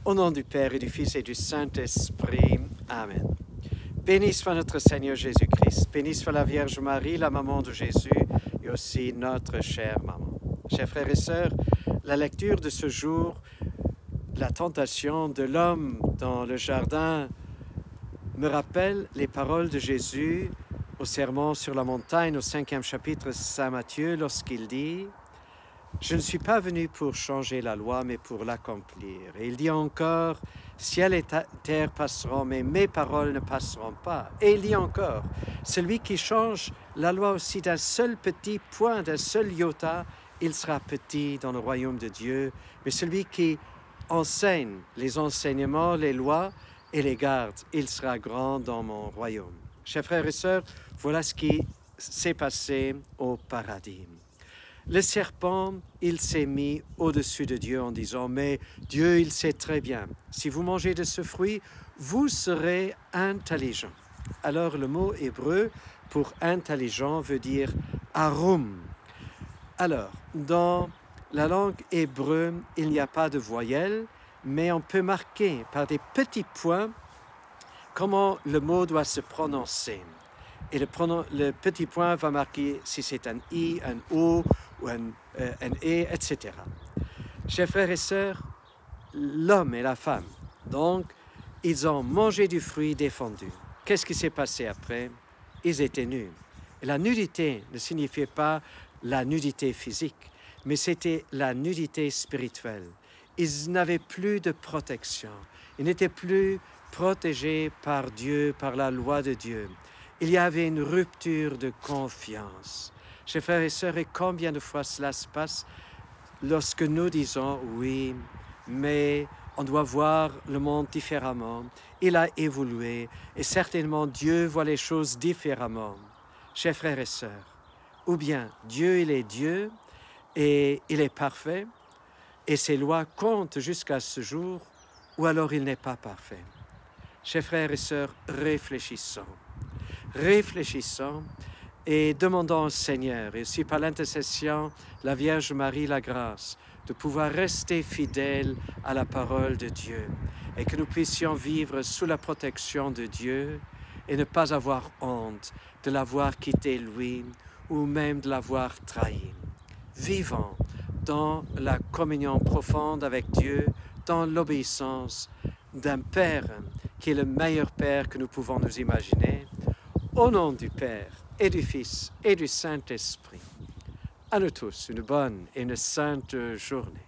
Au nom du Père et du Fils et du Saint-Esprit. Amen. Béni soit notre Seigneur Jésus-Christ. Béni soit la Vierge Marie, la maman de Jésus, et aussi notre chère maman. Chers frères et sœurs, la lecture de ce jour, la tentation de l'homme dans le jardin, me rappelle les paroles de Jésus au Sermon sur la montagne, au 5e chapitre de Saint Matthieu, lorsqu'il dit « Je ne suis pas venu pour changer la loi, mais pour l'accomplir. » Et il dit encore « Ciel et terre passeront, mais mes paroles ne passeront pas. » Et il dit encore « Celui qui change la loi aussi d'un seul petit point, d'un seul iota, il sera petit dans le royaume de Dieu. Mais celui qui enseigne les enseignements, les lois et les garde, il sera grand dans mon royaume. » Chers frères et sœurs, voilà ce qui s'est passé au paradis. Le serpent, il s'est mis au-dessus de Dieu en disant « Mais Dieu, il sait très bien, si vous mangez de ce fruit, vous serez intelligent. » Alors le mot hébreu pour intelligent veut dire « arum ». Alors, dans la langue hébreu, il n'y a pas de voyelle, mais on peut marquer par des petits points comment le mot doit se prononcer. Et le petit point va marquer si c'est un I, un O ou un E, etc. Chers frères et sœurs, l'homme et la femme, donc, ils ont mangé du fruit défendu. Qu'est-ce qui s'est passé après? Ils étaient nus. Et la nudité ne signifiait pas la nudité physique, mais c'était la nudité spirituelle. Ils n'avaient plus de protection. Ils n'étaient plus protégés par Dieu, par la loi de Dieu. Il y avait une rupture de confiance. Chers frères et sœurs, et combien de fois cela se passe lorsque nous disons « oui, mais on doit voir le monde différemment, il a évolué et certainement Dieu voit les choses différemment. » Chers frères et sœurs, ou bien Dieu, il est Dieu et il est parfait et ses lois comptent jusqu'à ce jour, ou alors il n'est pas parfait. Chers frères et sœurs, réfléchissons. Réfléchissons et demandons au Seigneur, et aussi par l'intercession de la Vierge Marie la grâce, de pouvoir rester fidèles à la parole de Dieu et que nous puissions vivre sous la protection de Dieu et ne pas avoir honte de l'avoir quitté lui ou même de l'avoir trahi. Vivons dans la communion profonde avec Dieu, dans l'obéissance d'un Père qui est le meilleur Père que nous pouvons nous imaginer. Au nom du Père et du Fils et du Saint-Esprit. À nous tous, une bonne et une sainte journée.